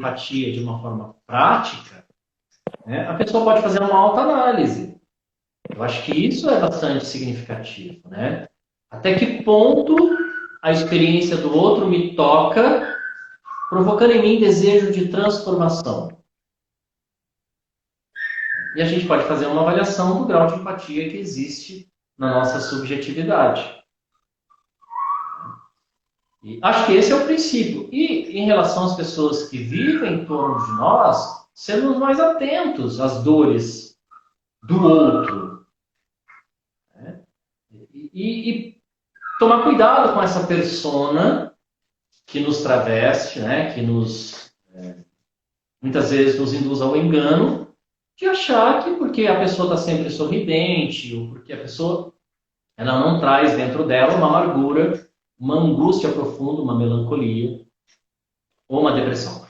empatia de uma forma prática, né, a pessoa pode fazer uma autoanálise. Eu acho que isso é bastante significativo, né? Até que ponto a experiência do outro me toca, provocando em mim desejo de transformação. E a gente pode fazer uma avaliação do grau de empatia que existe na nossa subjetividade. E acho que esse é o princípio. E em relação às pessoas que vivem em torno de nós, sermos mais atentos às dores do outro. Né? E tomar cuidado com essa persona que nos traveste, né? Que nos muitas vezes nos induz ao engano de achar que porque a pessoa está sempre sorridente ou porque a pessoa ela não traz dentro dela uma amargura, uma angústia profunda, uma melancolia ou uma depressão.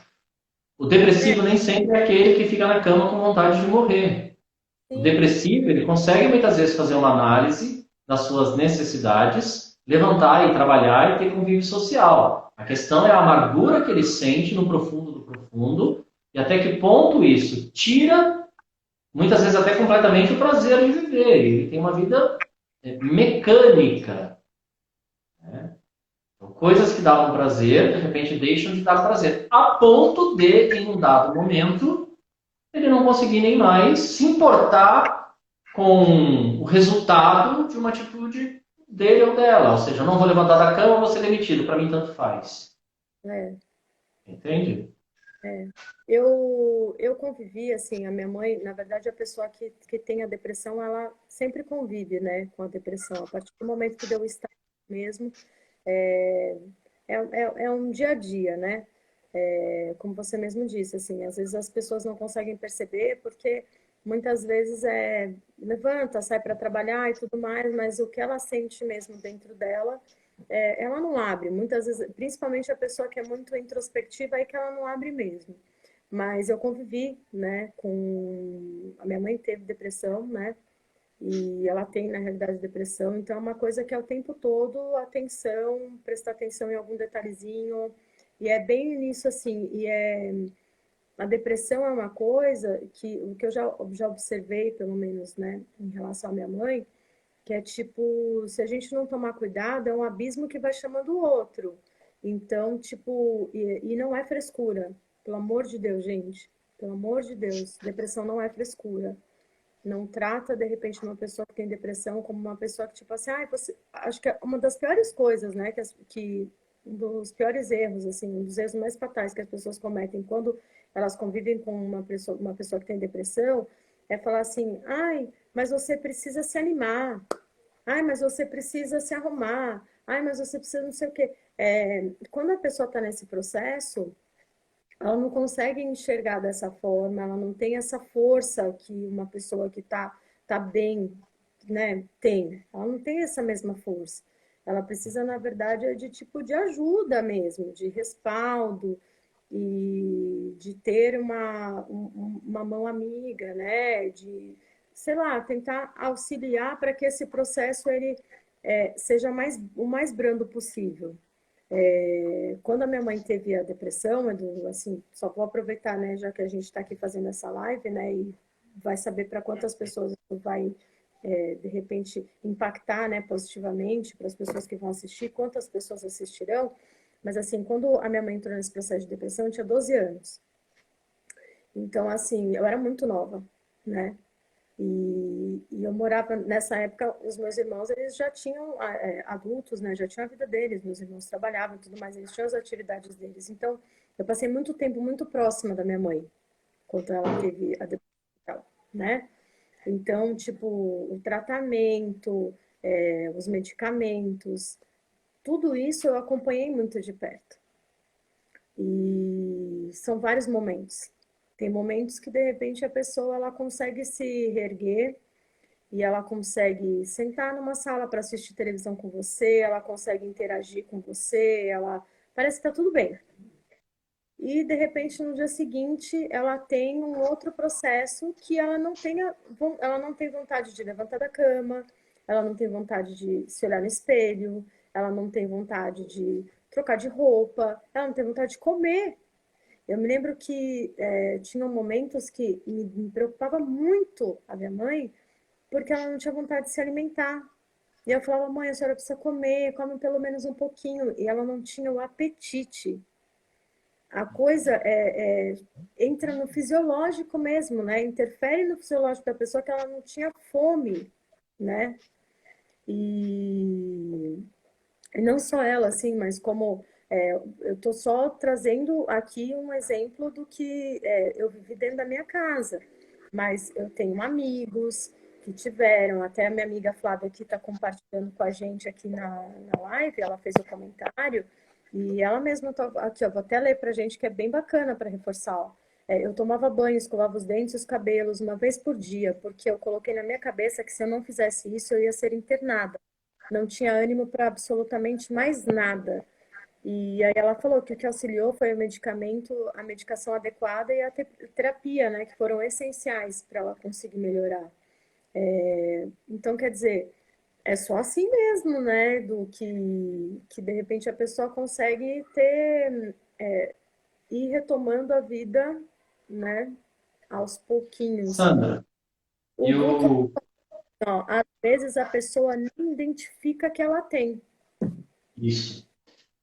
O depressivo nem sempre é aquele que fica na cama com vontade de morrer. O Sim, depressivo, ele consegue muitas vezes fazer uma análise das suas necessidades, levantar e trabalhar e ter convívio social. A questão é a amargura que ele sente no profundo do profundo e até que ponto isso tira, muitas vezes até completamente, o prazer de viver. Ele tem uma vida mecânica. Né? Então, coisas que davam prazer, de repente deixam de dar prazer. A ponto de, em um dado momento, ele não conseguir nem mais se importar com o resultado de uma atitude dele ou dela. Ou seja, eu não vou levantar da cama, vou ser demitido. Para mim, tanto faz. é. Entende? É. Eu convivi, assim, a minha mãe, na verdade, a pessoa que tem a depressão, ela sempre convive, né, com a depressão. A partir do momento que deu o estado mesmo, é, é um dia a dia, né? É, como você mesmo disse, assim, às vezes as pessoas não conseguem perceber porque muitas vezes levanta, sai para trabalhar e tudo mais, mas o que ela sente mesmo dentro dela ela não abre. Muitas vezes, principalmente a pessoa que é muito introspectiva, aí que ela não abre mesmo. Mas eu convivi, né, com... A minha mãe teve depressão, né, e ela tem, na realidade, depressão. Então, é uma coisa que é o tempo todo atenção, prestar atenção em algum detalhezinho. E é bem nisso, assim, A depressão é uma coisa que, o que eu já observei, pelo menos, né, em relação à minha mãe, que é tipo, se a gente não tomar cuidado, é um abismo que vai chamando o outro. Então, tipo, e não é frescura. Pelo amor de Deus, gente. Pelo amor de Deus. Depressão não é frescura. Não trata, de repente, uma pessoa que tem depressão como uma pessoa que, tipo assim, você... acho que é uma das piores coisas, né? Um dos piores erros, assim, um dos erros mais fatais que as pessoas cometem quando elas convivem com uma pessoa que tem depressão, é falar assim, mas você precisa se animar. Ai, mas você precisa se arrumar. Ai, mas você precisa não sei o quê. Quando a pessoa está nesse processo, ela não consegue enxergar dessa forma, ela não tem essa força que uma pessoa que tá bem, né, tem. Ela não tem essa mesma força. Ela precisa, na verdade, de tipo de ajuda mesmo, de respaldo e de ter uma mão amiga, né? De, sei lá, tentar auxiliar para que esse processo ele seja o mais brando possível. Quando a minha mãe teve a depressão, Edu, assim, só vou aproveitar, né, já que a gente está aqui fazendo essa live, né, e vai saber para quantas pessoas isso vai, de repente, impactar, né, positivamente para as pessoas que vão assistir, quantas pessoas assistirão. Mas, assim, quando a minha mãe entrou nesse processo de depressão, eu tinha 12 anos. Então, assim, eu era muito nova, né? E eu morava, nessa época, os meus irmãos, eles já tinham adultos, né? Já tinham a vida deles, meus irmãos trabalhavam e tudo mais, eles tinham as atividades deles. Então, eu passei muito tempo muito próxima da minha mãe, quando ela teve a depressão, né? Então, tipo, o tratamento, os medicamentos, tudo isso eu acompanhei muito de perto. E são vários momentos. Tem momentos que, de repente, a pessoa ela consegue se reerguer, e ela consegue sentar numa sala para assistir televisão com você, ela consegue interagir com você, ela parece que está tudo bem. E de repente no dia seguinte ela tem um outro processo que ela não tem vontade de levantar da cama, ela não tem vontade de se olhar no espelho, ela não tem vontade de trocar de roupa, ela não tem vontade de comer. Eu me lembro que tinham momentos que me preocupava muito a minha mãe, porque ela não tinha vontade de se alimentar. E eu falava, mãe, a senhora precisa comer, come pelo menos um pouquinho. E ela não tinha o apetite. A coisa entra no fisiológico mesmo, né? Interfere no fisiológico da pessoa que ela não tinha fome, né? E não só ela, assim, mas como eu estou só trazendo aqui um exemplo do que eu vivi dentro da minha casa. Mas eu tenho amigos que tiveram, até a minha amiga Flávia aqui está compartilhando com a gente aqui na live, ela fez o comentário, e ela mesma, aqui, ó, vou até ler para a gente, que é bem bacana para reforçar, ó. Eu tomava banho, escovava os dentes e os cabelos uma vez por dia, porque eu coloquei na minha cabeça que se eu não fizesse isso, eu ia ser internada. Não tinha ânimo para absolutamente mais nada. E aí ela falou que o que auxiliou foi o medicamento, a medicação adequada e a terapia, né, que foram essenciais para ela conseguir melhorar. Então, quer dizer, é só assim mesmo, né, do que de repente a pessoa consegue ir retomando a vida, né, aos pouquinhos. Sandra, O glucose, eu... ó, às vezes a pessoa nem identifica que ela tem. Isso.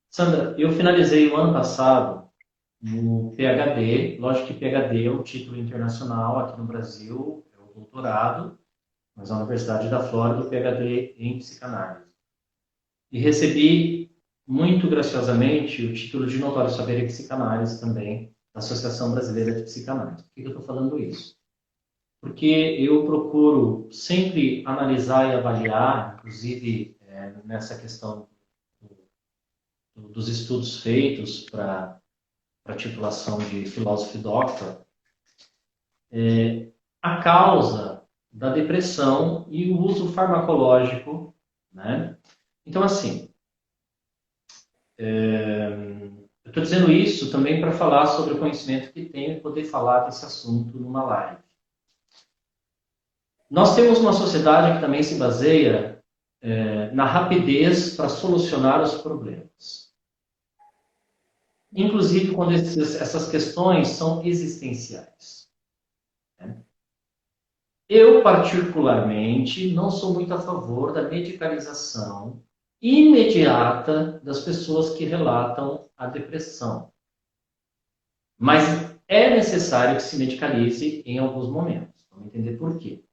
Sandra, eu finalizei o ano passado no PhD. Lógico que PhD é o título internacional aqui no Brasil, é o doutorado, mas a Universidade da Flórida, o PhD em psicanálise. E recebi, muito graciosamente, o título de notório saber em psicanálise também, da Associação Brasileira de Psicanálise. Por que eu estou falando isso? Porque eu procuro sempre analisar e avaliar, inclusive nessa questão dos estudos feitos para a titulação de filósofo e doctor, a causa da depressão e o uso farmacológico, né? Então, assim, eu estou dizendo isso também para falar sobre o conhecimento que tenho e poder falar desse assunto numa live. Nós temos uma sociedade que também se baseia na rapidez para solucionar os problemas. Inclusive quando essas questões são existenciais. Né? Eu, particularmente, não sou muito a favor da medicalização imediata das pessoas que relatam a depressão. Mas é necessário que se medicalize em alguns momentos. Vamos entender por quê.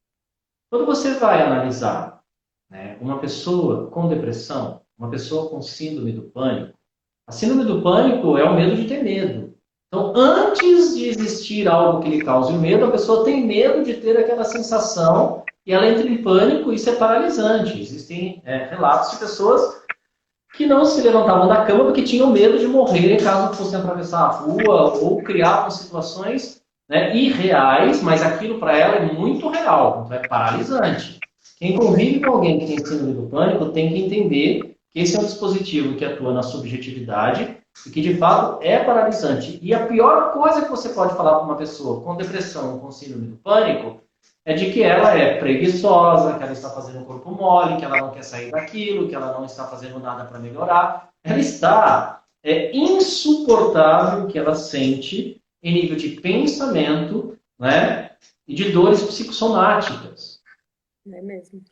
Quando você vai analisar, né, uma pessoa com depressão, uma pessoa com síndrome do pânico, a síndrome do pânico é o medo de ter medo. Então, antes de existir algo que lhe cause medo, a pessoa tem medo de ter aquela sensação e ela entra em pânico e isso é paralisante. Existem relatos de pessoas que não se levantavam da cama porque tinham medo de morrer caso fossem atravessar a rua ou criavam situações, né, irreais, mas aquilo para ela é muito real, então é paralisante. Quem convive com alguém que tem síndrome do pânico tem que entender que esse é um dispositivo que atua na subjetividade e que de fato é paralisante. E a pior coisa que você pode falar para uma pessoa com depressão, com síndrome do pânico, é de que ela é preguiçosa, que ela está fazendo o corpo mole, que ela não quer sair daquilo, que ela não está fazendo nada para melhorar. Ela está insuportável o que ela sente em nível de pensamento, né, e de dores psicossomáticas. É mesmo.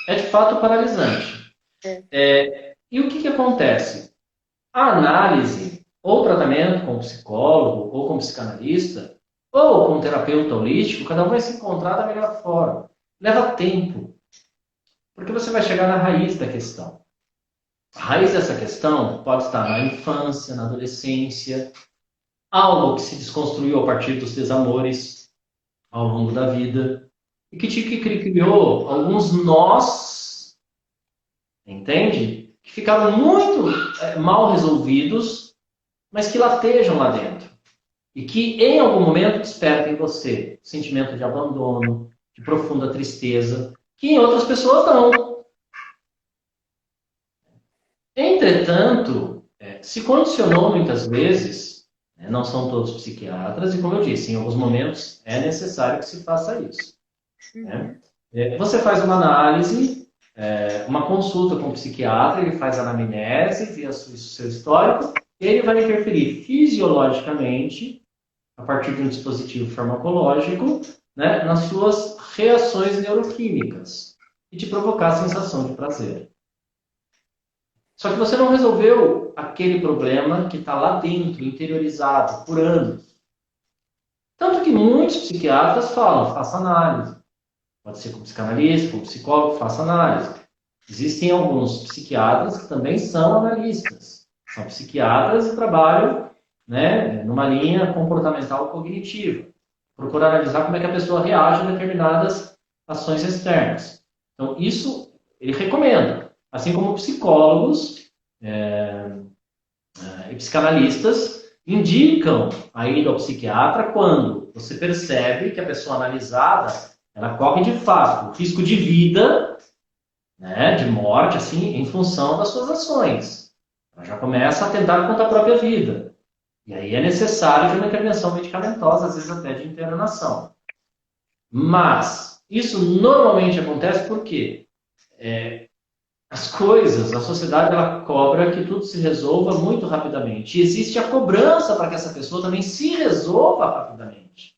É de fato paralisante. E o que acontece? A análise ou tratamento com psicólogo ou com psicanalista ou com terapeuta holístico, cada um vai se encontrar da melhor forma. Leva tempo, porque você vai chegar na raiz da questão. A raiz dessa questão pode estar na infância, na adolescência, algo que se desconstruiu a partir dos desamores ao longo da vida e que criou alguns nós, entende? Que ficaram muito mal resolvidos, mas que latejam lá dentro. E que em algum momento despertam em você sentimento de abandono, de profunda tristeza, que em outras pessoas não. Entretanto, se condicionou muitas vezes, não são todos psiquiatras, e como eu disse, em alguns momentos é necessário que se faça isso. Né? Você faz uma análise, uma consulta com o psiquiatra, ele faz a anamnese, vê o seu histórico, e ele vai interferir fisiologicamente a partir de um dispositivo farmacológico, né, nas suas reações neuroquímicas e te provocar a sensação de prazer. Só que você não resolveu aquele problema que está lá dentro, interiorizado, por anos. Tanto que muitos psiquiatras falam, faça análise. Pode ser com psicanalista, com psicólogo, faça análise. Existem alguns psiquiatras que também são analistas. São psiquiatras e trabalham, né, numa linha comportamental cognitiva. Procurar analisar como é que a pessoa reage a determinadas ações externas. Então, isso ele recomenda. Assim como psicólogos e psicanalistas indicam a ida ao psiquiatra quando você percebe que a pessoa analisada ela corre de fato o risco de vida, né, de morte, assim, em função das suas ações. Ela já começa a tentar contra a própria vida. E aí é necessário uma intervenção medicamentosa, às vezes até de internação. Mas isso normalmente acontece porque as coisas, a sociedade ela cobra que tudo se resolva muito rapidamente. E existe a cobrança para que essa pessoa também se resolva rapidamente.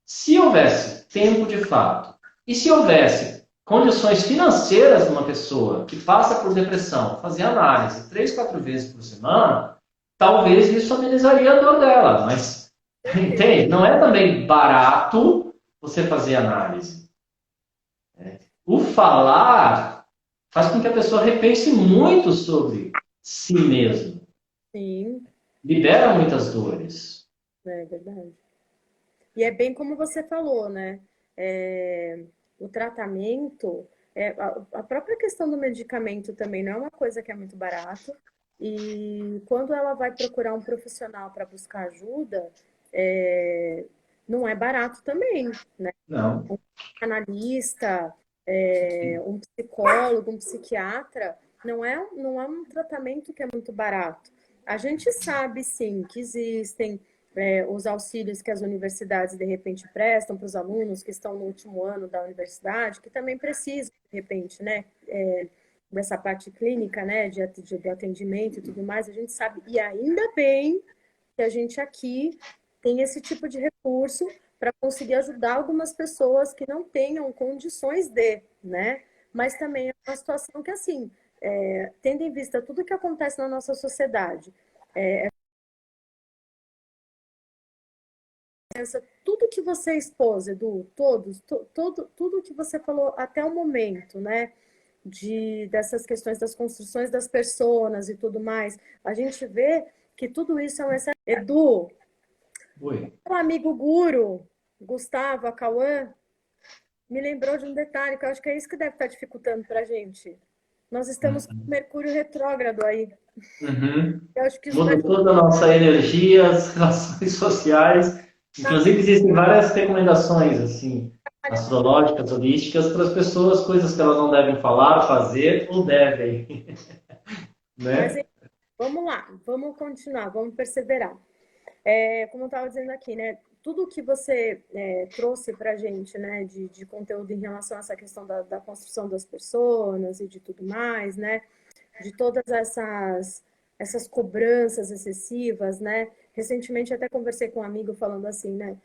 Se houvesse tempo de fato, e se houvesse condições financeiras de uma pessoa que passa por depressão, fazer análise 3, 4 vezes por semana, talvez isso amenizaria a dor dela. Mas, entende? Não é também barato você fazer análise. O falar faz com que a pessoa repense muito sobre si mesmo. Sim. Libera muitas dores. É verdade. E é bem como você falou, né? O tratamento, a própria questão do medicamento também não é uma coisa que é muito barato. E quando ela vai procurar um profissional para buscar ajuda, não é barato também, né? Não. Um analista, um psicólogo, um psiquiatra, não é um tratamento que é muito barato. A gente sabe, sim, que existem os auxílios que as universidades, de repente, prestam para os alunos que estão no último ano da universidade, que também precisam, de repente, né, dessa parte clínica, né, de atendimento e tudo mais, a gente sabe, e ainda bem que a gente aqui tem esse tipo de recurso para conseguir ajudar algumas pessoas que não tenham condições de, né? Mas também é uma situação que, assim, tendo em vista tudo que acontece na nossa sociedade, tudo que você expôs, Edu, tudo que você falou até o momento, né? Dessas questões das construções das pessoas e tudo mais, a gente vê que tudo isso é um excesso. Edu, Oi. meu amigo Guru, Gustavo, a Cauã, me lembrou de um detalhe que eu acho que é isso que deve estar dificultando para a gente. Nós estamos com Mercúrio retrógrado aí. Uhum. Eu acho que isso vai Muda toda a nossa energia, as relações sociais. Inclusive, existem várias recomendações, assim, astrológicas, holísticas, para as pessoas, coisas que elas não devem falar, fazer ou devem. Mas Né? vamos lá, vamos continuar, vamos perseverar. Como eu estava dizendo aqui, né? Tudo que você trouxe para a gente, né, de conteúdo em relação a essa questão da construção das pessoas e de tudo mais, né? De todas essas cobranças excessivas, né? Recentemente até conversei com um amigo falando assim, né?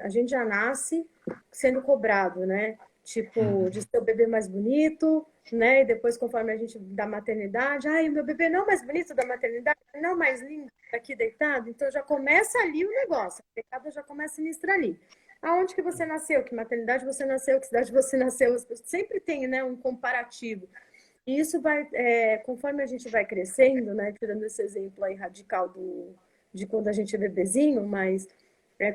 A gente já nasce sendo cobrado, né? Tipo, de ser o bebê mais bonito, né? E depois, conforme a gente da maternidade, ai, o meu bebê não é mais bonito da maternidade, não é mais lindo aqui deitado, então já começa ali o negócio, a pecado já começa a ministrar ali. Aonde que você nasceu? Que maternidade você nasceu? Que cidade você nasceu? Sempre tem, né, um comparativo. E isso vai, conforme a gente vai crescendo, né, tirando esse exemplo aí radical de quando a gente é bebezinho, mas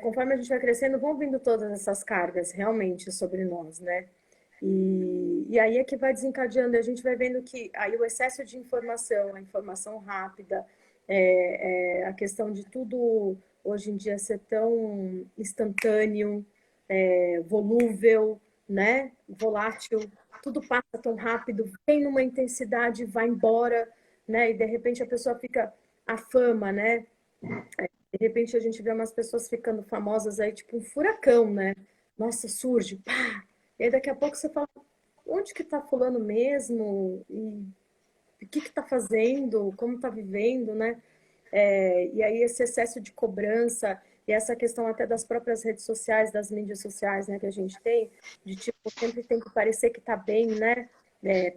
conforme a gente vai crescendo, vão vindo todas essas cargas realmente sobre nós, né? E aí é que vai desencadeando, a gente vai vendo que aí o excesso de informação, a informação rápida, a questão de tudo hoje em dia ser tão instantâneo, volúvel, né? Volátil, tudo passa tão rápido, vem numa intensidade, vai embora, né? E de repente a pessoa fica a fama, né? De repente a gente vê umas pessoas ficando famosas aí, tipo um furacão, né? Nossa, surge, pá! E aí daqui a pouco você fala, onde que tá fulano mesmo? E o que que tá fazendo? Como tá vivendo, né? E aí esse excesso de cobrança e essa questão até das próprias redes sociais, das mídias sociais, né, que a gente tem, de tipo, sempre tem que parecer que tá bem, né?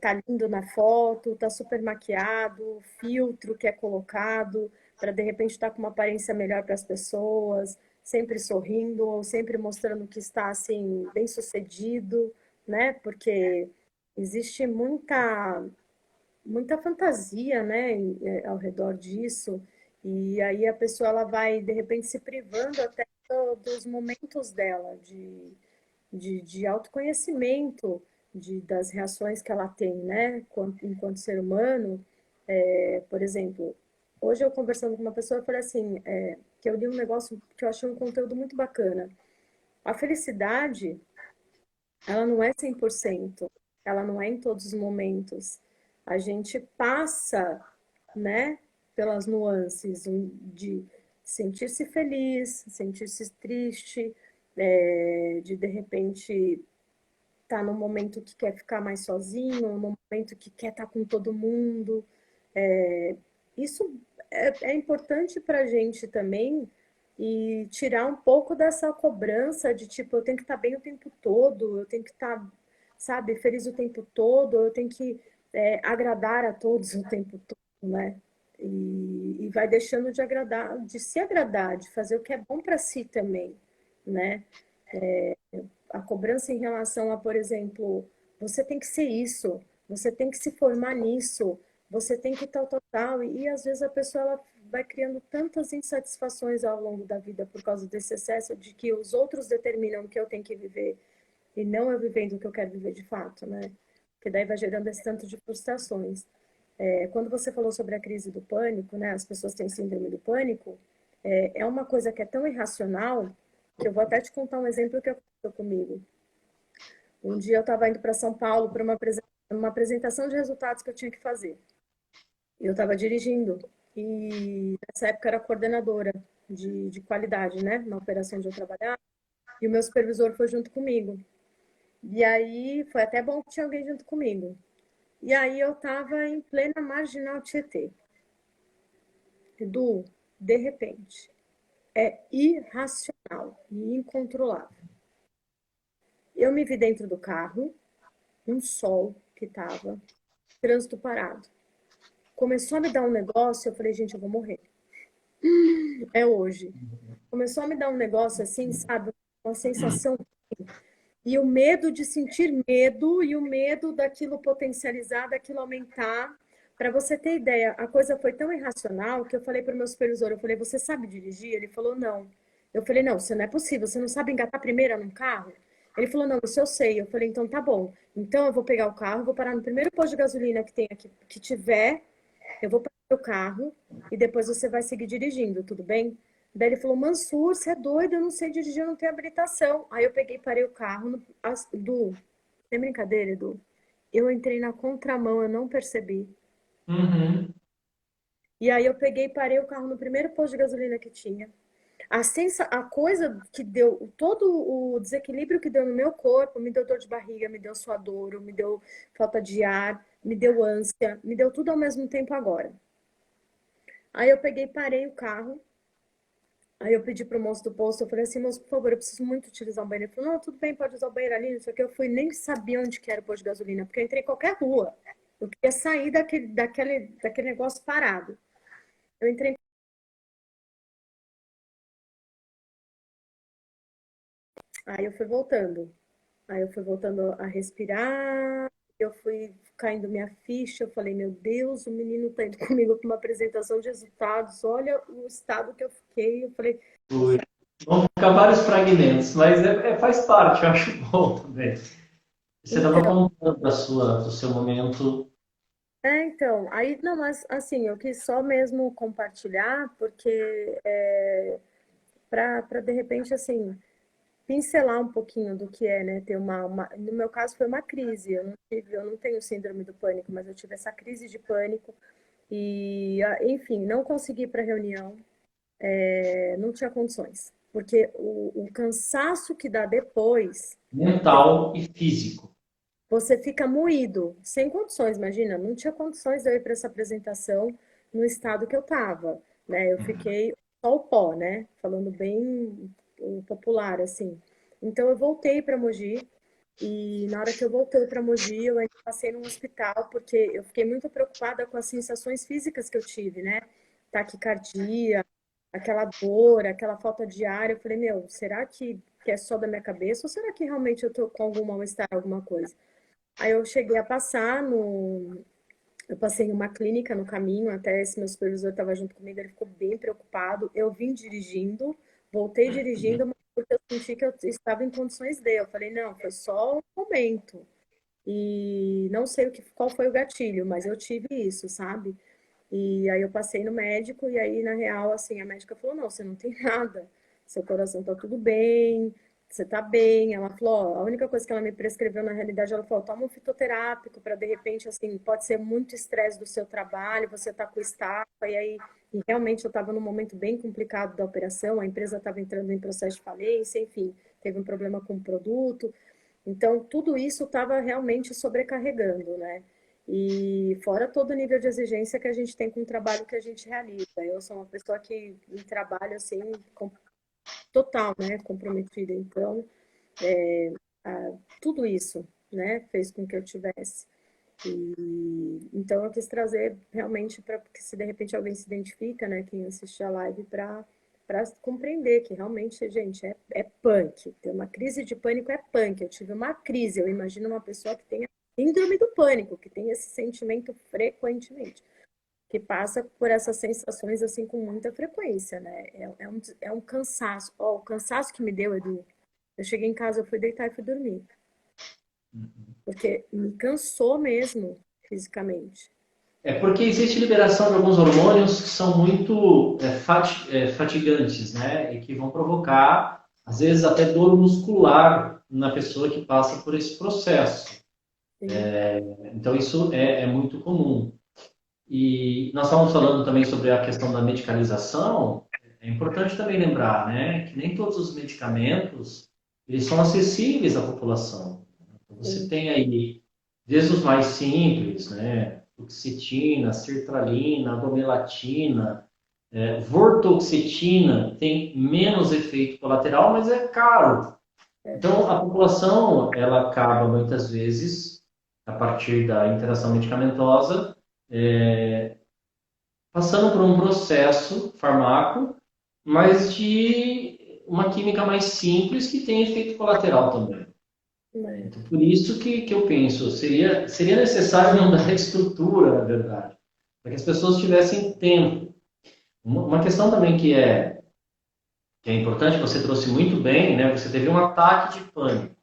Tá lindo na foto, tá super maquiado, filtro que é colocado para de repente estar com uma aparência melhor para as pessoas, sempre sorrindo ou sempre mostrando que está assim bem sucedido, né? Porque existe muita fantasia, né, ao redor disso. E aí a pessoa ela vai de repente se privando até dos momentos dela de autoconhecimento, das reações que ela tem, né, enquanto ser humano. Por exemplo, hoje eu conversando com uma pessoa, eu falei assim, que eu li um negócio que eu achei um conteúdo muito bacana. A felicidade, ela não é 100%, ela não é em todos os momentos. A gente passa, né, pelas nuances de sentir-se feliz, sentir-se triste, de repente estar num momento que quer ficar mais sozinho, num momento que quer estar com todo mundo. Isso é importante para a gente também e tirar um pouco dessa cobrança de tipo, eu tenho que estar bem o tempo todo, eu tenho que estar, sabe, feliz o tempo todo, eu tenho que agradar a todos o tempo todo, né? E vai deixando de agradar, de se agradar, de fazer o que é bom para si também, né? A cobrança em relação a, por exemplo, você tem que ser isso, você tem que se formar nisso, você tem que tal, tal, tal. E às vezes a pessoa ela vai criando tantas insatisfações ao longo da vida por causa desse excesso de que os outros determinam o que eu tenho que viver e não eu vivendo o que eu quero viver de fato, né? Que daí vai gerando esse tanto de frustrações. Quando você falou sobre a crise do pânico, né? As pessoas têm síndrome do pânico, é uma coisa que é tão irracional que eu vou até te contar um exemplo que aconteceu comigo. Um dia eu estava indo para São Paulo para uma apresentação de resultados que eu tinha que fazer. Eu estava dirigindo e nessa época era coordenadora de qualidade, né? Na operação onde eu trabalhava. E o meu supervisor foi junto comigo. E aí foi até bom que tinha alguém junto comigo. E aí eu estava em plena Marginal Tietê. Edu, de repente, é irracional e incontrolável. Eu me vi dentro do carro, um sol que estava, trânsito parado. Começou a me dar um negócio, eu falei, gente, eu vou morrer. É hoje. Começou a me dar um negócio assim, sabe? Uma sensação. E o medo de sentir medo e o medo daquilo potencializar, daquilo aumentar. Para você ter ideia, a coisa foi tão irracional que eu falei para o meu supervisor, eu falei, você sabe dirigir? Ele falou, não. Eu falei, não, você não é possível, você não sabe engatar primeira num carro? Ele falou, não, isso eu sei. Eu falei, então tá bom. Então eu vou pegar o carro, vou parar no primeiro posto de gasolina que tem aqui, que tiver, eu vou parar o carro e depois você vai seguir dirigindo, tudo bem? Daí ele falou, Mansur, você é doido, eu não sei dirigir, eu não tenho habilitação. Aí eu peguei e parei o carro. Du, tem brincadeira, Edu? Eu entrei na contramão, eu não percebi. Uhum. E aí eu peguei e parei o carro no primeiro posto de gasolina que tinha. A coisa que deu, todo o desequilíbrio que deu no meu corpo, me deu dor de barriga, me deu suadouro, me deu falta de ar, me deu ânsia, me deu tudo ao mesmo tempo agora. Aí eu peguei e parei o carro. Aí eu pedi pro moço do posto, eu falei assim, moço, por favor, eu preciso muito utilizar um banheiro. Ele falou, não, tudo bem, pode usar o banheiro ali, não sei o que. Eu fui, nem sabia onde que era o posto de gasolina, porque eu entrei em qualquer rua. Eu queria sair daquele negócio parado. Eu entrei, aí eu fui voltando. Aí eu fui voltando a respirar, eu fui caindo minha ficha, eu falei, meu Deus, o menino tá indo comigo para uma apresentação de resultados, olha o estado que eu fiquei. Eu falei, Foi. Vão ficar vários fragmentos, mas faz parte, eu acho bom também. Você estava então, contando do seu momento. então, aí, não, mas assim, eu quis só mesmo compartilhar, porque para de repente, assim, pincelar um pouquinho do que é, né, ter no meu caso foi uma crise, eu não tenho síndrome do pânico, mas eu tive essa crise de pânico e, enfim, não consegui ir para reunião, não tinha condições, porque o cansaço que dá depois, Mental e físico. você fica moído, sem condições, imagina, não tinha condições de eu ir para essa apresentação no estado que eu estava. né? Eu fiquei só o pó, né? Falando bem o popular, assim. Então eu voltei para Mogi e na hora que eu voltei para Mogi, eu ainda passei num hospital porque eu fiquei muito preocupada com as sensações físicas que eu tive, né? Taquicardia, aquela dor, aquela falta de ar. Eu falei, meu, será que é só da minha cabeça ou será que realmente eu tô com algum mal-estar, alguma coisa? Aí eu cheguei a passar no, eu passei em uma clínica no caminho, até esse meu supervisor estava junto comigo, ele ficou bem preocupado. Eu vim dirigindo, voltei dirigindo, mas porque eu senti que eu estava em condições de. Eu falei, não, foi só um momento. E não sei qual foi o gatilho, mas eu tive isso, sabe? E aí eu passei no médico, e aí, na real, assim, a médica falou, não, você não tem nada, seu coração tá tudo bem, você tá bem. Ela falou, ó, a única coisa que ela me prescreveu, na realidade, ela falou, toma um fitoterápico, para de repente, assim, pode ser muito estresse do seu trabalho, você tá com estafa, e aí, e realmente eu estava num momento bem complicado da operação, a empresa estava entrando em processo de falência, enfim, teve um problema com o produto, então, tudo isso estava realmente sobrecarregando, né? E fora todo o nível de exigência que a gente tem com o trabalho que a gente realiza. Eu sou uma pessoa que em trabalho, assim, total, né? Comprometida. Então, tudo isso, né? Fez com que eu tivesse. E, então, eu quis trazer realmente para que se de repente alguém se identifica, né? Quem assiste a live, para compreender que realmente, gente, é punk. Ter uma crise de pânico é punk. Eu tive uma crise. Eu imagino uma pessoa que tenha síndrome do pânico, que tem esse sentimento frequentemente, que passa por essas sensações assim com muita frequência, né? É um cansaço. Ó, o cansaço que me deu, Edu, eu cheguei em casa, eu fui deitar e fui dormir, porque me cansou mesmo fisicamente. É porque existe liberação de alguns hormônios que são muito fatigantes, né? E que vão provocar, às vezes, até dor muscular na pessoa que passa por esse processo. Sim, Então, isso é muito comum. E nós estávamos falando também sobre a questão da medicalização. É importante também lembrar, né, que nem todos os medicamentos eles são acessíveis à população. Então, você sim. tem aí desde os mais simples, né, fluoxetina, sertralina, bromelatina, vortoxetina, tem menos efeito colateral, mas é caro. Então, a população ela acaba muitas vezes a partir da interação medicamentosa passando por um processo farmaco, mas de uma química mais simples que tem efeito colateral também. É, Então, por isso que eu penso, seria necessário não dar estrutura, na verdade, para que as pessoas tivessem tempo. Uma questão também que é importante, você trouxe muito bem, né? Você teve um ataque de pânico.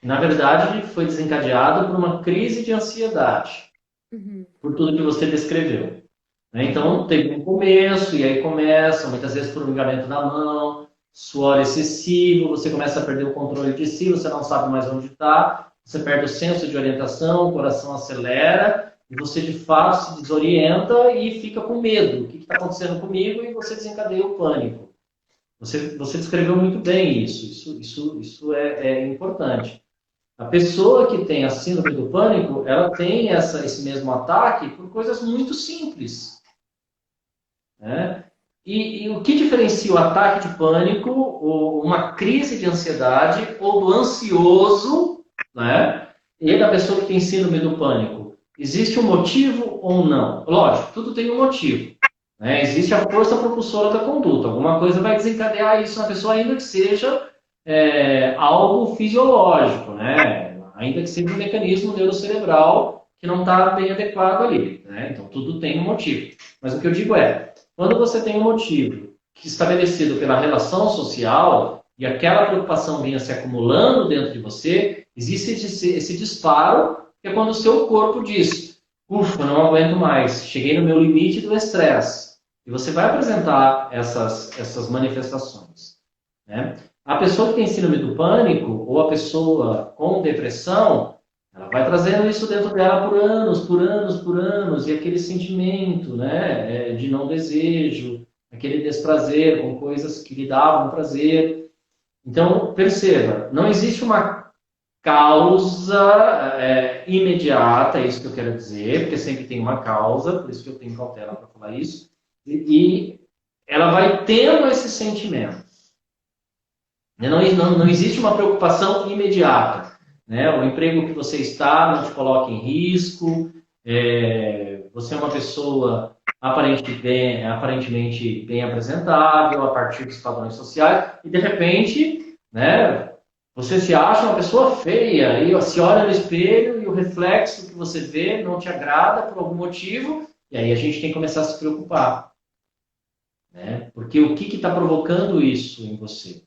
Na verdade, foi desencadeado por uma crise de ansiedade, uhum, por tudo que você descreveu. Né? uhum, Então, teve um começo, e aí começa, muitas vezes por um ligamento da mão, suor excessivo, você começa a perder o controle de si, você não sabe mais onde está, você perde o senso de orientação, o coração acelera, e você de fato se desorienta e fica com medo. O que está acontecendo comigo? E você desencadeia o pânico. Você descreveu muito bem isso é importante. A pessoa que tem a síndrome do pânico, ela tem esse mesmo ataque por coisas muito simples. Né? E o que diferencia o ataque de pânico, ou uma crise de ansiedade, ou do ansioso, né? E da pessoa que tem síndrome do pânico? Existe um motivo ou não? Lógico, tudo tem um motivo. Né? Existe a força propulsora da conduta. Alguma coisa vai desencadear isso na pessoa, ainda que seja algo fisiológico, né? Ainda que seja um mecanismo neurocerebral que não está bem adequado ali. Né? Então, tudo tem um motivo. Mas o que eu digo quando você tem um motivo estabelecido pela relação social e aquela preocupação vinha se acumulando dentro de você, existe esse disparo, que é quando o seu corpo diz: ufa, não aguento mais, cheguei no meu limite do estresse. E você vai apresentar essas manifestações. Né? A pessoa que tem síndrome do pânico, ou a pessoa com depressão, ela vai trazendo isso dentro dela por anos, por anos, por anos, e aquele sentimento, né, de não desejo, aquele desprazer com coisas que lhe davam prazer. Então, perceba, não existe uma causa imediata, é isso que eu quero dizer, porque sempre tem uma causa, por isso que eu tenho cautela para falar isso, e ela vai tendo esses sentimentos. Não existe uma preocupação imediata. Né? O emprego que você está não te coloca em risco, você é uma pessoa aparentemente bem apresentável a partir dos padrões sociais, e de repente, né, você se acha uma pessoa feia, e se olha no espelho e o reflexo que você vê não te agrada por algum motivo, e aí a gente tem que começar a se preocupar. Né? Porque o que está provocando isso em você?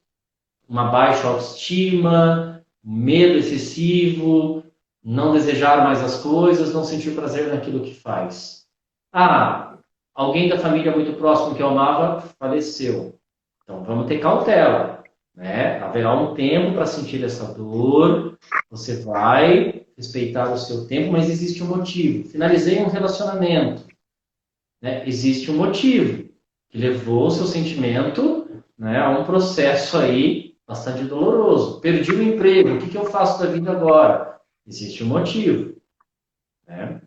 Uma baixa autoestima, medo excessivo, não desejar mais as coisas, não sentir prazer naquilo que faz. Ah, alguém da família muito próximo que eu amava faleceu. Então vamos ter cautela, né? Haverá um tempo para sentir essa dor, você vai respeitar o seu tempo, mas existe um motivo. Finalizei um relacionamento, né? Existe um motivo que levou o seu sentimento, né, a um processo aí bastante doloroso. Perdi o emprego, o que eu faço da vida agora? Existe um motivo. Né?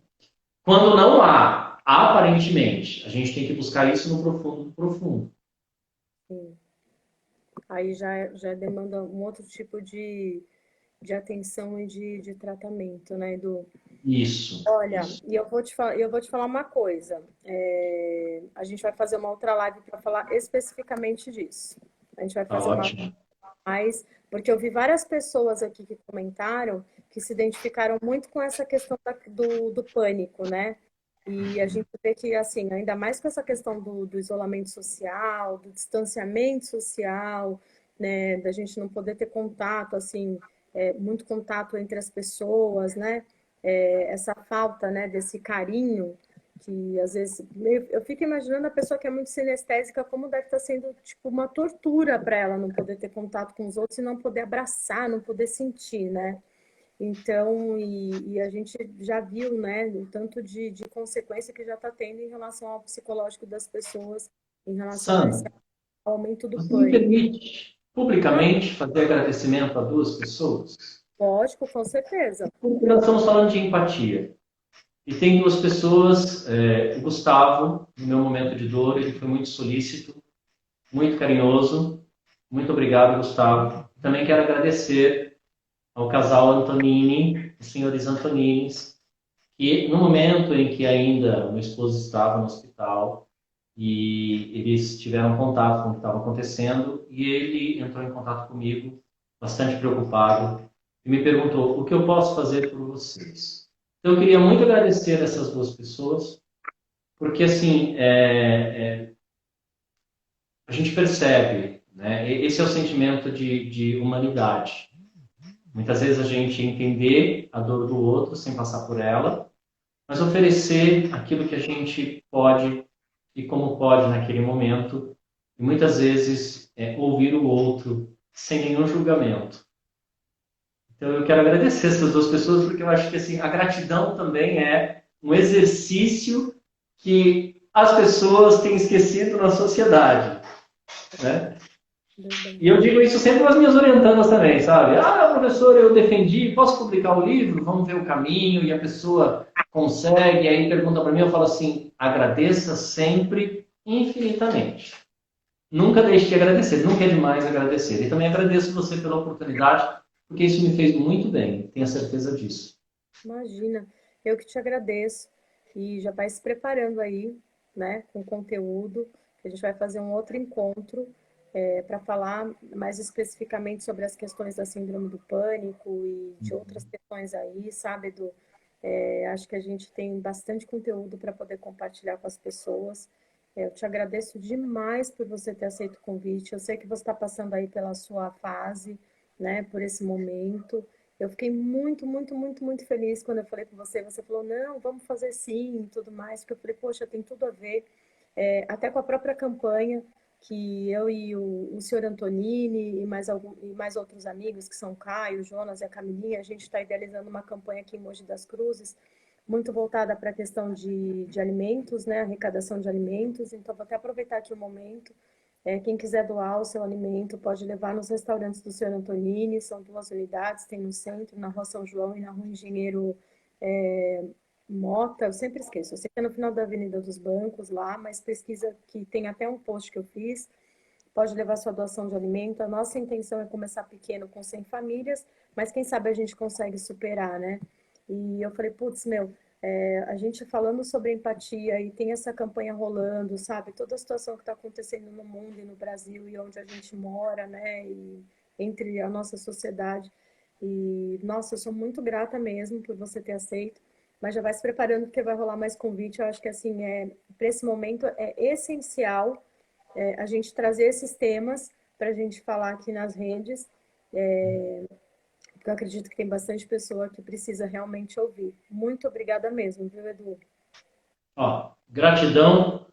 Quando não há, aparentemente, a gente tem que buscar isso no profundo do profundo. Sim. Aí já demanda um outro tipo de atenção e de tratamento, né, Edu? Isso, Olha, isso. e eu vou te falar uma coisa. A gente vai fazer uma outra live para falar especificamente disso. A gente vai Tá fazer uma ótimo. mais, porque eu vi várias pessoas aqui que comentaram que se identificaram muito com essa questão do pânico, né? E a gente vê que, assim, ainda mais com essa questão do isolamento social, do distanciamento social, né? Da gente não poder ter contato, assim, muito contato entre as pessoas, né? Essa falta, né, desse carinho que às vezes eu fico imaginando a pessoa que é muito sinestésica como deve estar sendo tipo uma tortura para ela não poder ter contato com os outros e não poder abraçar, não poder sentir, né? Então, e a gente já viu, né, o tanto de consequência que já está tendo em relação ao psicológico das pessoas, em relação a esse Sandra, aumento do você me pânico. permite Claro, publicamente fazer agradecimento a duas pessoas? lógico, com certeza. Porque nós estamos falando de empatia. E tem duas pessoas, o Gustavo, no meu momento de dor, ele foi muito solícito, muito carinhoso. Muito obrigado, Gustavo. Também quero agradecer ao casal Antonini, os senhores Antonines, que no momento em que ainda o meu esposo estava no hospital e eles tiveram contato com o que estava acontecendo e ele entrou em contato comigo, bastante preocupado, e me perguntou o que eu posso fazer por vocês. Então, eu queria muito agradecer essas duas pessoas, porque assim, a gente percebe, né? Esse é o sentimento de humanidade. Muitas vezes a gente entender a dor do outro sem passar por ela, mas oferecer aquilo que a gente pode e como pode naquele momento, e muitas vezes ouvir o outro sem nenhum julgamento. Então eu quero agradecer essas duas pessoas porque eu acho que assim, a gratidão também é um exercício que as pessoas têm esquecido na sociedade, né? E Verdade. eu digo isso sempre para as minhas orientandas também, sabe? Ah, professor, eu defendi, posso publicar o livro? Vamos ver o caminho. E a pessoa consegue, aí pergunta para mim, eu falo assim, agradeça sempre infinitamente. Nunca deixe de agradecer, nunca é demais agradecer. E também agradeço você pela oportunidade, porque isso me fez muito bem, tenho certeza disso. Imagina, eu que te agradeço e já vai se preparando aí, né, com conteúdo, que a gente vai fazer um outro encontro para falar mais especificamente sobre as questões da síndrome do pânico e de outras questões aí, sabe, Edu? Acho que a gente tem bastante conteúdo para poder compartilhar com as pessoas. Eu te agradeço demais por você ter aceito o convite. Eu sei que você está passando aí pela sua fase, né, por esse momento. Eu fiquei muito, muito, muito, muito feliz quando eu falei com você. Você falou, não, vamos fazer sim e tudo mais. Porque eu falei, poxa, tem tudo a ver. Até com a própria campanha que eu e o senhor Antonini e mais outros amigos, que são o Caio, o Jonas e a Camilinha, a gente está idealizando uma campanha aqui em Mogi das Cruzes, muito voltada para a questão de alimentos, né, arrecadação de alimentos. Então, vou até aproveitar aqui o momento. Quem quiser doar o seu alimento pode levar nos restaurantes do senhor Antonini, são duas unidades, tem no centro, na Rua São João e na Rua Engenheiro Mota, eu sempre esqueço. Eu sei que é no final da Avenida dos Bancos lá, mas pesquisa que tem até um post que eu fiz. Pode levar sua doação de alimento. A nossa intenção é começar pequeno com 100 famílias, mas quem sabe a gente consegue superar, né? E eu falei, putz, meu, a gente falando sobre empatia e tem essa campanha rolando, sabe? Toda a situação que está acontecendo no mundo e no Brasil e onde a gente mora, né? E entre a nossa sociedade. E, nossa, eu sou muito grata mesmo por você ter aceito, mas já vai se preparando porque vai rolar mais convite. Eu acho que, assim, para esse momento é essencial a gente trazer esses temas para a gente falar aqui nas redes, porque eu acredito que tem bastante pessoa que precisa realmente ouvir. Muito obrigada mesmo, viu, Edu? Ó, gratidão,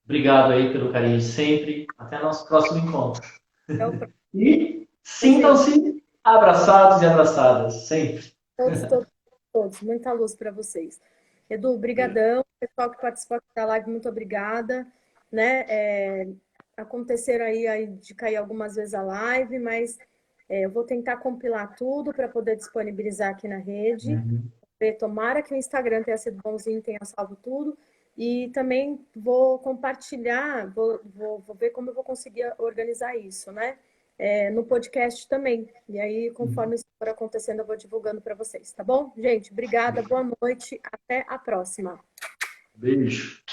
obrigado aí pelo carinho de sempre. Até nosso próximo encontro. Até o próximo. E Gente, sintam-se abraçados e abraçadas, sempre. todos, todos, todos. Muita luz para vocês. Edu, brigadão. Pessoal que participou aqui da live, muito obrigada. Né? Aconteceram aí de cair algumas vezes a live, mas eu vou tentar compilar tudo para poder disponibilizar aqui na rede. Uhum. Tomara que o Instagram tenha sido bonzinho, tenha salvo tudo. E também vou compartilhar, vou ver como eu vou conseguir organizar isso, né? No podcast também. E aí, conforme isso for acontecendo, eu vou divulgando para vocês, tá bom? Gente, obrigada, boa noite, até a próxima. Beijo.